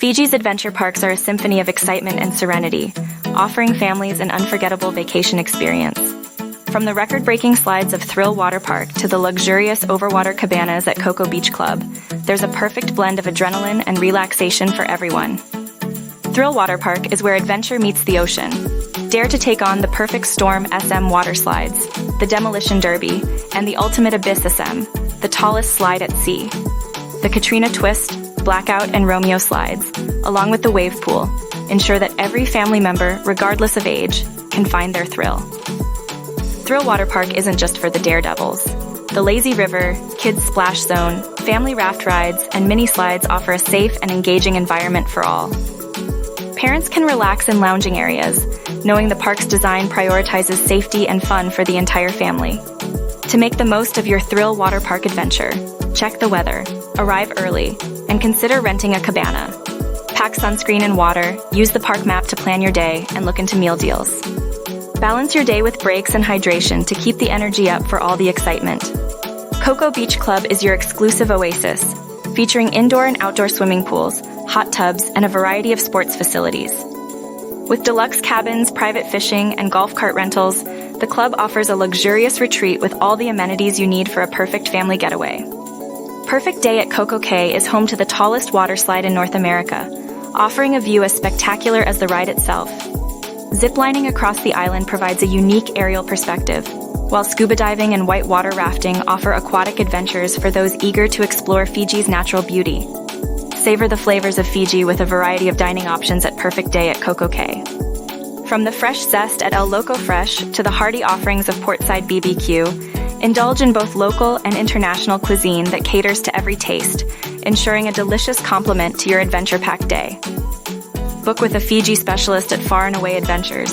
Fiji's adventure parks are a symphony of excitement and serenity, offering families an unforgettable vacation experience. From the record-breaking slides of Thrill Water Park to the luxurious overwater cabanas at Coco Beach Club, there's a perfect blend of adrenaline and relaxation for everyone. Thrill Water Park is where adventure meets the ocean. Dare to take on the Perfect Storm SM water slides, the Demolition Derby, and the Ultimate Abyss SM, the tallest slide at sea. The Katrina Twist, Blackout, and Romeo slides, along with the wave pool, ensure that every family member, regardless of age, can find their thrill. Thrill Water Park isn't just for the daredevils. The lazy river, kids splash zone, family raft rides, and mini slides offer a safe and engaging environment for all. Parents can relax in lounging areas, knowing the park's design prioritizes safety and fun for the entire family. To make the most of your Thrill Water Park adventure, check the weather, arrive early, and consider renting a cabana. Pack sunscreen and water, use the park map to plan your day, and look into meal deals. Balance your day with breaks and hydration to keep the energy up for all the excitement. Coco Beach Club is your exclusive oasis, featuring indoor and outdoor swimming pools, hot tubs, and a variety of sports facilities. With deluxe cabins, private fishing, and golf cart rentals, the club offers a luxurious retreat with all the amenities you need for a perfect family getaway. Perfect Day at Coco Cay is home to the tallest water slide in North America, offering a view as spectacular as the ride itself. Ziplining across the island provides a unique aerial perspective, while scuba diving and whitewater rafting offer aquatic adventures for those eager to explore Fiji's natural beauty. Savor the flavors of Fiji with a variety of dining options at Perfect Day at Coco Cay. From the fresh zest at El Loco Fresh to the hearty offerings of Portside BBQ, indulge in both local and international cuisine that caters to every taste, ensuring a delicious complement to your adventure-packed day. Book with a Fiji specialist at Far and Away Adventures.